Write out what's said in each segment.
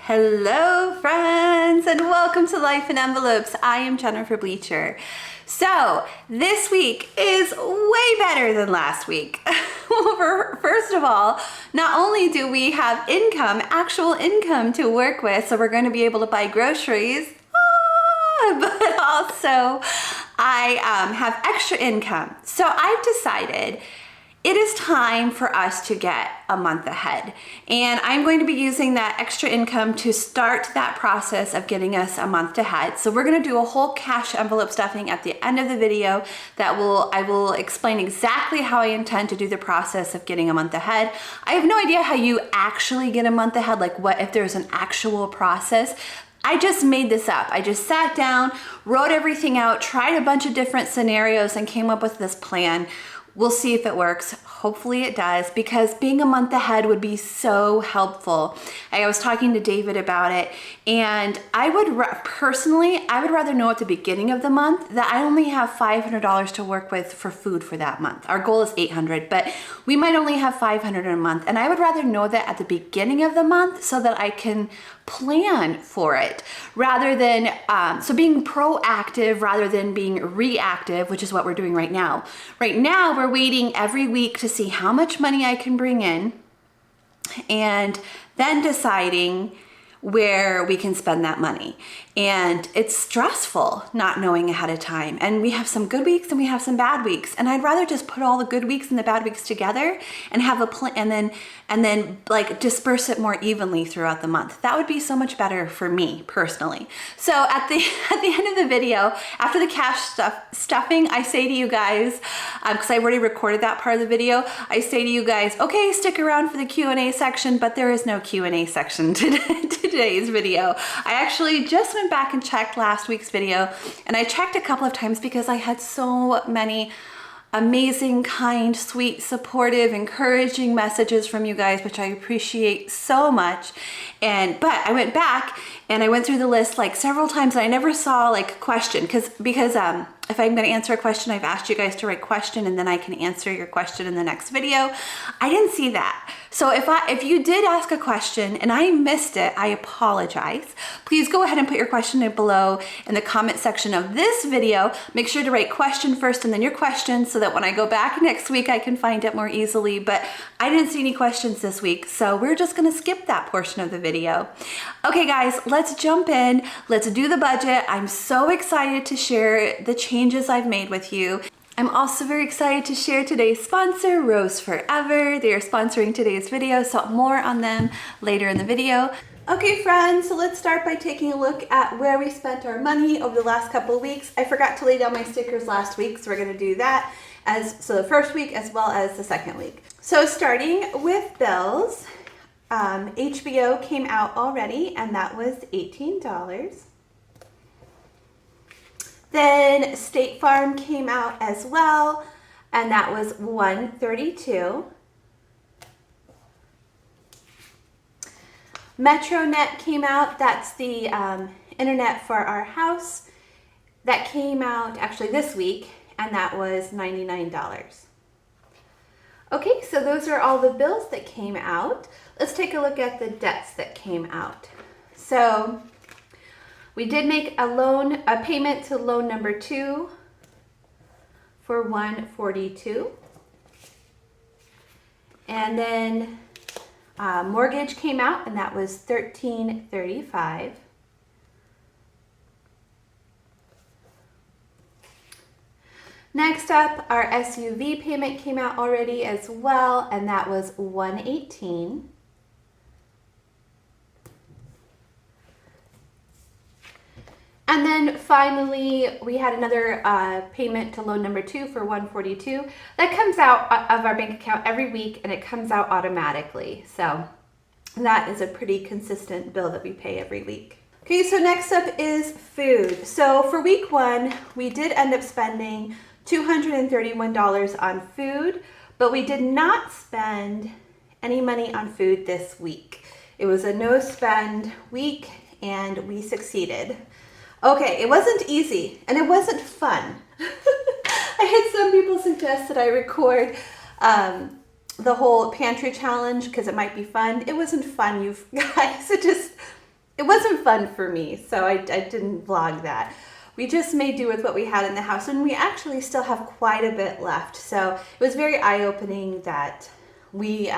Hello friends, and welcome to Life in Envelopes. I am Jennifer Bleecher. So this week is way better than last week. First of all, not only do we have income, actual income to work with, so we're going to be able to buy groceries, but also I have extra income. So I've decided it is time for us to get a month ahead. And I'm going to be using that extra income to start that process of getting us a month ahead. So we're gonna do a whole cash envelope stuffing at the end of the video I will explain exactly how I intend to do the process of getting a month ahead. I have no idea how you actually get a month ahead, like what if there's an actual process. I just made this up. I just sat down, wrote everything out, tried a bunch of different scenarios and came up with this plan. We'll see if it works. Hopefully it does, because being a month ahead would be so helpful. I was talking to David about it, and I would rather know at the beginning of the month that I only have $500 to work with for food for that month. Our goal is $800, but we might only have $500 in a month, and I would rather know that at the beginning of the month so that I can plan for it, rather than so being proactive rather than being reactive, which is what we're doing right now. Right now we're waiting every week to see how much money I can bring in and then deciding where we can spend that money. And it's stressful not knowing ahead of time. And we have some good weeks and we have some bad weeks. And I'd rather just put all the good weeks and the bad weeks together and have a plan and then like disperse it more evenly throughout the month. That would be so much better for me personally. So at the end of the video, after the cash stuffing, I say to you guys, because I've already recorded that part of the video, I say to you guys, okay, stick around for the Q&A section, but there is no Q&A section today's video. I actually just went back and checked last week's video, and I checked a couple of times because I had so many amazing, kind, sweet, supportive, encouraging messages from you guys, which I appreciate so much. But I went back and I went through the list like several times, and I never saw like a question because if I'm going to answer a question, I've asked you guys to write question and then I can answer your question in the next video. I didn't see that. So if you did ask a question and I missed it, I apologize. Please go ahead and put your question below in the comment section of this video. Make sure to write question first and then your question so that when I go back next week, I can find it more easily. But I didn't see any questions this week, so we're just going to skip that portion of the video. Okay, guys, let's jump in. Let's do the budget. I'm so excited to share the changes I've made with you. I'm also very excited to share today's sponsor, Rose Forever. They are sponsoring today's video, so more on them later in the video. Okay friends, so let's start by taking a look at where we spent our money over the last couple of weeks. I forgot to lay down my stickers last week, so we're gonna do that so the first week as well as the second week. So starting with bills, HBO came out already and that was $18. Then State Farm came out as well, and that was $132. MetroNet came out, that's the internet for our house. That came out actually this week, and that was $99. Okay, so those are all the bills that came out. Let's take a look at the debts that came out. So we did make a payment to loan number 2 for $142. And then mortgage came out and that was $1335. Next up, our SUV payment came out already as well, and that was $118. And then finally, we had another payment to loan number 2 for $142. That comes out of our bank account every week and it comes out automatically. So that is a pretty consistent bill that we pay every week. Okay, so next up is food. So for week 1, we did end up spending $231 on food, but we did not spend any money on food this week. It was a no spend week and we succeeded. Okay, it wasn't easy and it wasn't fun. I had some people suggest that I record the whole pantry challenge because it might be fun. It wasn't fun, you guys. it wasn't fun for me, so I didn't vlog that. We just made do with what we had in the house, and we actually still have quite a bit left. So it was very eye-opening that we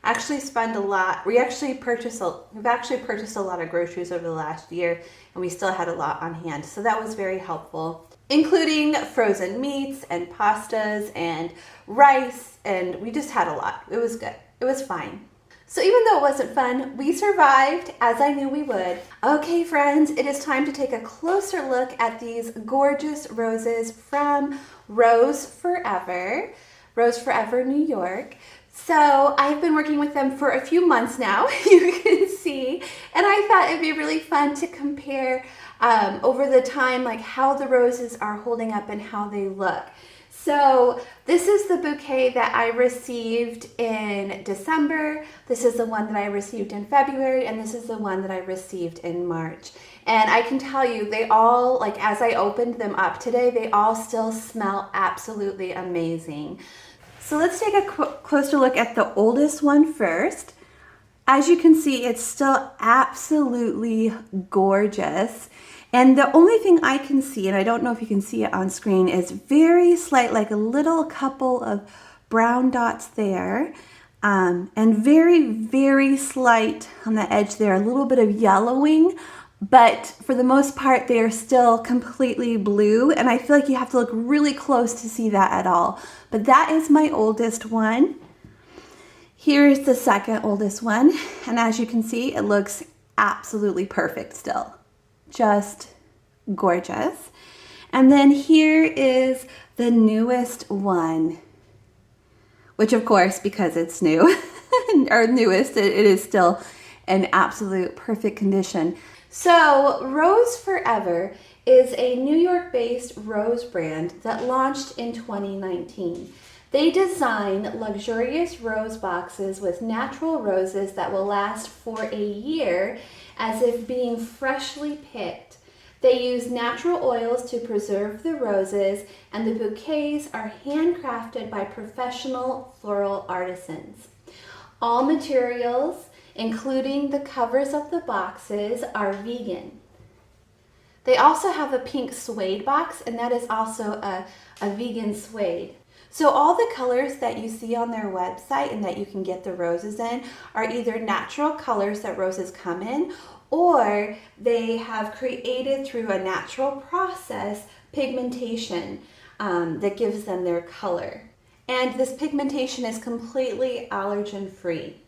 actually spend a lot. We've actually purchased a lot of groceries over the last year, and we still had a lot on hand. So that was very helpful, including frozen meats and pastas and rice, and we just had a lot. It was good. It was fine. So even though it wasn't fun, we survived, as I knew we would. Okay, friends, it is time to take a closer look at these gorgeous roses from Rose Forever, New York. So I've been working with them for a few months now, you can see, and I thought it'd be really fun to compare over the time, like how the roses are holding up and how they look. So this is the bouquet that I received in December. This is the one that I received in February, and this is the one that I received in March. And I can tell you, they all, like as I opened them up today, they all still smell absolutely amazing. So let's take a closer look at the oldest one first. As you can see, it's still absolutely gorgeous. And the only thing I can see, and I don't know if you can see it on screen, is very slight, like a little couple of brown dots there. And very, very slight on the edge there, a little bit of yellowing. But for the most part, they are still completely blue. And I feel like you have to look really close to see that at all. But that is my oldest one. Here's the second oldest one. And as you can see, it looks absolutely perfect still. Just gorgeous. And then here is the newest one, which of course, because it's new, or newest, it is still in absolute perfect condition. So Rose Forever is a New York-based rose brand that launched in 2019. They design luxurious rose boxes with natural roses that will last for a year as if being freshly picked. They use natural oils to preserve the roses, and the bouquets are handcrafted by professional floral artisans. All materials, including the covers of the boxes, are vegan. They also have a pink suede box, and that is also a vegan suede. So all the colors that you see on their website and that you can get the roses in are either natural colors that roses come in, or they have created through a natural process pigmentation that gives them their color. And this pigmentation is completely allergen free.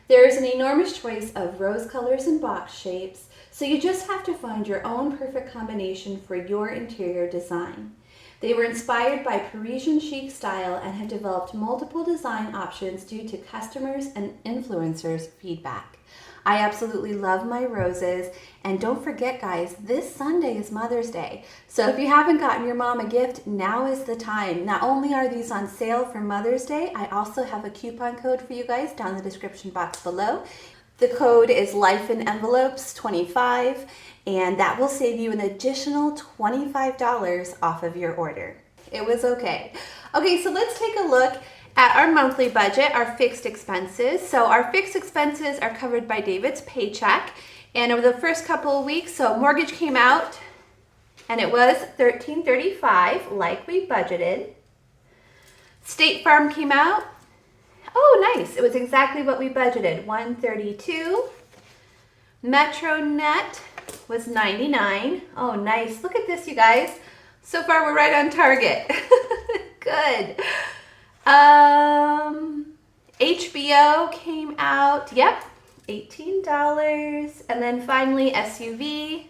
There is an enormous choice of rose colors and box shapes, so you just have to find your own perfect combination for your interior design. They were inspired by Parisian chic style and have developed multiple design options due to customers and influencers' feedback. I absolutely love my roses, and don't forget guys, this Sunday is Mother's Day. So if you haven't gotten your mom a gift, now is the time. Not only are these on sale for Mother's Day, I also have a coupon code for you guys down in the description box below. The code is LifeInEnvelopes25, and that will save you an additional $25 off of your order. It was okay. Okay, so let's take a look at our monthly budget, our fixed expenses. So our fixed expenses are covered by David's paycheck. And over the first couple of weeks, so mortgage came out and it was $13.35 like we budgeted. State Farm came out. Oh, nice. It was exactly what we budgeted, $132. MetroNet was $99. Oh, nice. Look at this, you guys. So far, we're right on target. Good. HBO came out. Yep, $18. And then finally, SUV,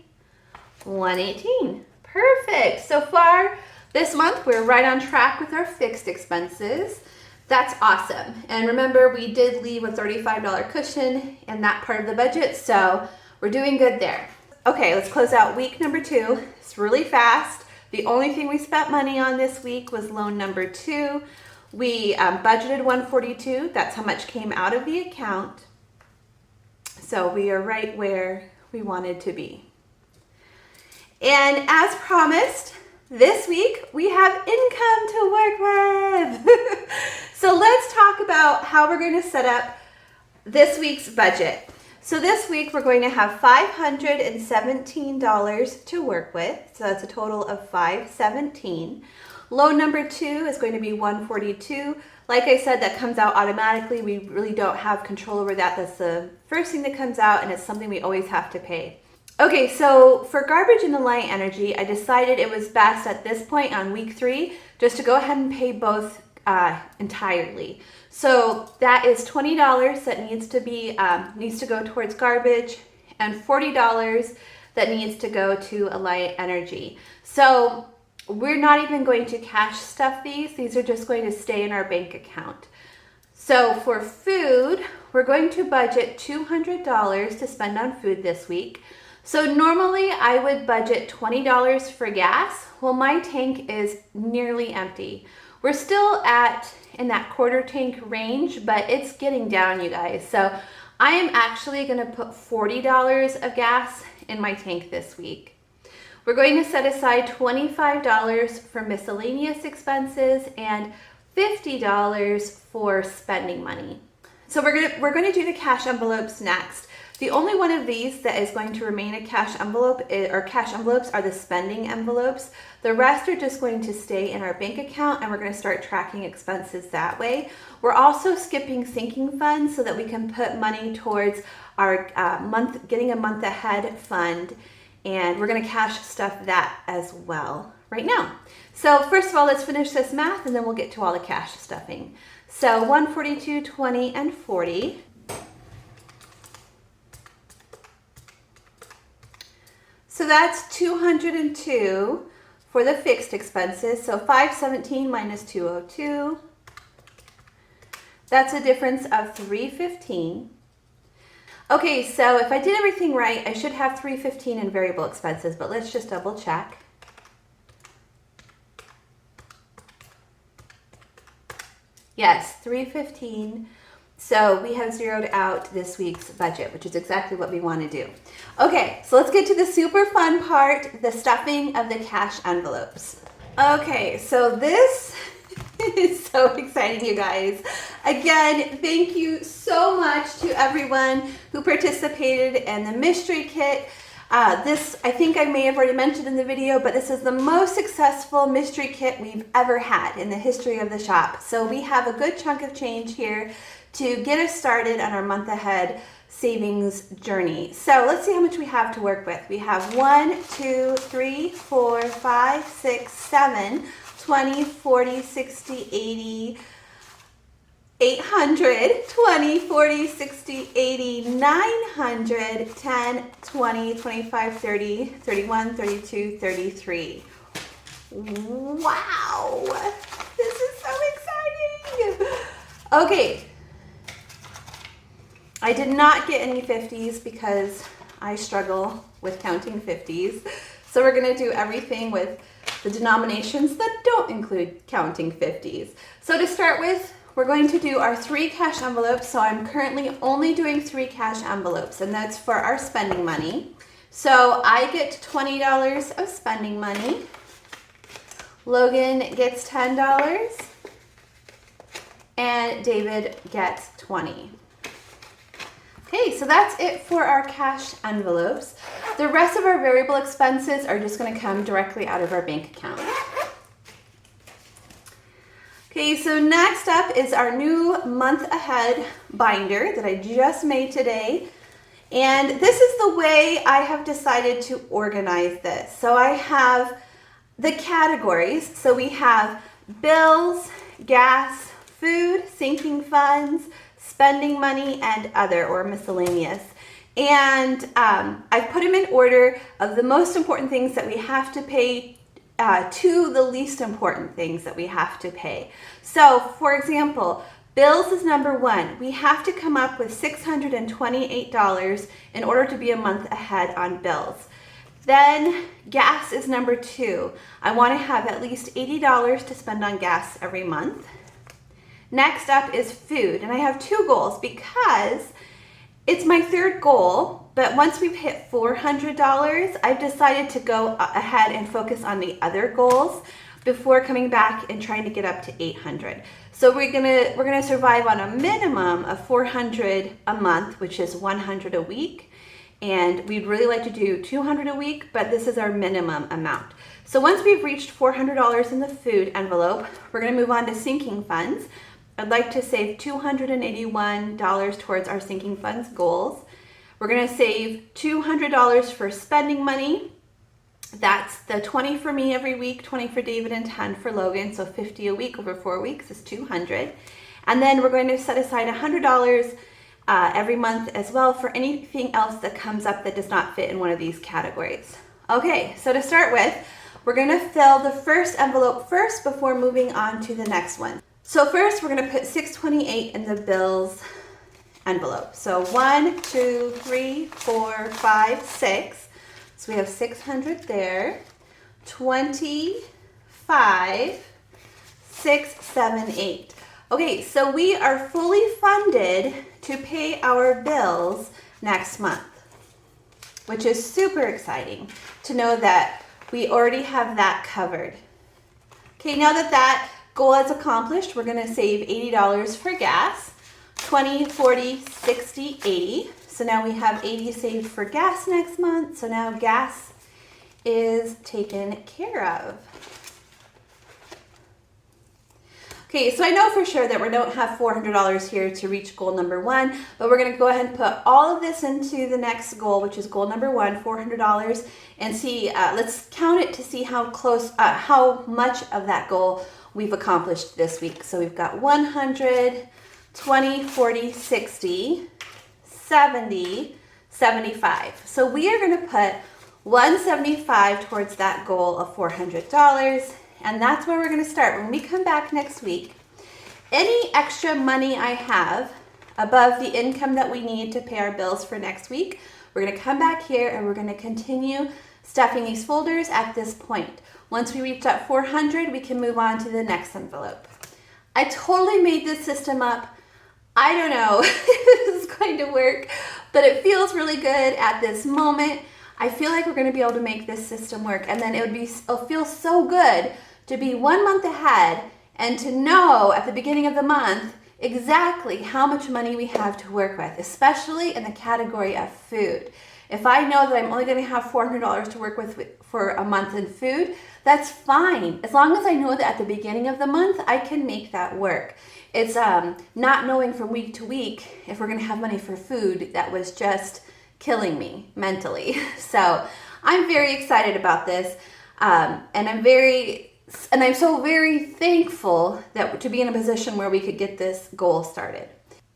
$118. Perfect. So far, this month, we're right on track with our fixed expenses. That's awesome. And remember, we did leave a $35 cushion in that part of the budget, so we're doing good there. Okay, let's close out week number 2. It's really fast. The only thing we spent money on this week was loan number 2. We budgeted $142. That's how much came out of the account. So we are right where we wanted to be. And as promised, this week we have income to work with. So let's talk about how we're going to set up this week's budget. So this week we're going to have $517 to work with. So that's a total of $517. Loan number 2 is going to be $142. Like I said, that comes out automatically. We really don't have control over that. That's the first thing that comes out, and it's something we always have to pay. Okay, so for garbage and the light energy, I decided it was best at this point on week 3 just to go ahead and pay both entirely. So that is $20 that needs to go towards garbage, and $40 that needs to go to a light energy. So we're not even going to cash stuff these. These are just going to stay in our bank account. So for food, we're going to budget $200 to spend on food this week. So normally I would budget $20 for gas. Well, my tank is nearly empty. We're still in that quarter tank range, but it's getting down, you guys. So I am actually gonna put $40 of gas in my tank this week. We're going to set aside $25 for miscellaneous expenses and $50 for spending money. So we're gonna do the cash envelopes next. The only one of these that is going to remain a cash envelope or cash envelopes are the spending envelopes. The rest are just going to stay in our bank account, and we're going to start tracking expenses that way. We're also skipping sinking funds so that we can put money towards our getting a month ahead fund. And we're going to cash stuff that as well right now. So first of all, let's finish this math and then we'll get to all the cash stuffing. So 142, 20, and 40. So that's 202 for the fixed expenses. So 517 minus 202. That's a difference of 315. Okay, so if I did everything right, I should have 315 in variable expenses, but let's just double check. Yes, 315. So we have zeroed out this week's budget, which is exactly what we want to do. Okay, so let's get to the super fun part, the stuffing of the cash envelopes. Okay, so this is so exciting, you guys. Again, thank you so much to everyone who participated in the mystery kit. This, I think I may have already mentioned in the video, but this is the most successful mystery kit we've ever had in the history of the shop. So we have a good chunk of change here to get us started on our month ahead savings journey. So let's see how much we have to work with. We have 1, 2, 3, 4, 5, 6, 7, 20, 40, 60, 80, 800, 20, 40, 60, 80, 900, 10, 20, 25, 30, 31, 32, 33. Wow, this is so exciting. Okay, I did not get any 50s because I struggle with counting 50s. So we're gonna do everything with the denominations that don't include counting 50s. So to start with, we're going to do our 3 cash envelopes. So I'm currently only doing 3 cash envelopes, and that's for our spending money. So I get $20 of spending money. Logan gets $10, and David gets 20. Okay, so that's it for our cash envelopes. The rest of our variable expenses are just going to come directly out of our bank account. Okay, so next up is our new month ahead binder that I just made today. And this is the way I have decided to organize this. So I have the categories. So we have bills, gas, food, sinking funds, spending money, and other or miscellaneous. And I've put them in order of the most important things that we have to pay to the least important things that we have to pay. So for example, bills is number 1. We have to come up with $628 in order to be a month ahead on bills. Then gas is number 2. I want to have at least $80 to spend on gas every month. Next up is food, and I have 2 goals because it's my 3rd goal, but once we've hit $400, I've decided to go ahead and focus on the other goals. before coming back and trying to get up to 800. So we're gonna survive on a minimum of 400 a month, which is 100 a week. And we'd really like to do 200 a week, but this is our minimum amount. So once we've reached $400 in the food envelope, we're gonna move on to sinking funds. I'd like to save $281 towards our sinking funds goals. We're gonna save $200 for spending money. That's the 20 for me every week, 20 for David, and 10 for Logan. So 50 a week over 4 weeks is 200. And then we're going to set aside $100 every month as well for anything else that comes up that does not fit in one of these categories. Okay, so to start with, we're gonna fill the first envelope first before moving on to the next one. So first, we're gonna put $628 in the bills envelope. So 1, 2, 3, 4, 5, 6. So we have 600 there. 25, 6, 7, 8. Okay, so we are fully funded to pay our bills next month, which is super exciting to know that we already have that covered. Okay, now that that goal is accomplished, we're gonna save $80 for gas, 20, 40, 60, 80. So now we have 80 saved for gas next month. So now gas is taken care of. Okay, so I know for sure that we don't have $400 here to reach goal number 1, but we're gonna go ahead and put all of this into the next goal, which is goal number 1, $400, and see, let's count it to see how close, how much of that goal we've accomplished this week. So we've got 100, 20, 40, 60, 70, 75. So we are gonna put $175 towards that goal of $400. And that's where we're gonna start. When we come back next week, any extra money I have above the income that we need to pay our bills for next week, we're gonna come back here and we're gonna continue stuffing these folders at this point. Once we reach that 400, we can move on to the next envelope. I totally made this system up. I don't know if this is going to work, but it feels really good at this moment. I feel like we're gonna be able to make this system work, and then it'll feel so good to be 1 month ahead and to know at the beginning of the month exactly how much money we have to work with, especially in the category of food. If I know that I'm only gonna have $400 to work with for a month in food, that's fine. As long as I know that at the beginning of the month, I can make that work. It's not knowing from week to week if we're gonna have money for food that was just killing me mentally. So I'm very excited about this, and I'm so very thankful that to be in a position where we could get this goal started.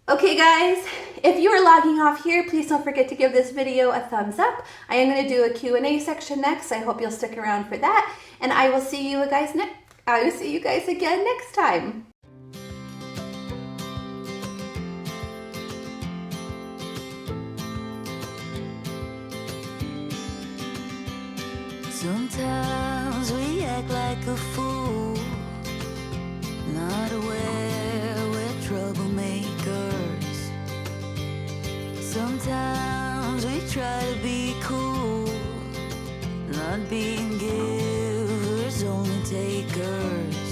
Okay guys, if you are logging off here, please don't forget to give this video a thumbs up. I am going to do a Q&A section next. I hope you'll stick around for that, and I will see you guys again next time. Sometimes we act like a fool, not aware we're troublemakers. Sometimes we try to be cool, not being givers, only takers.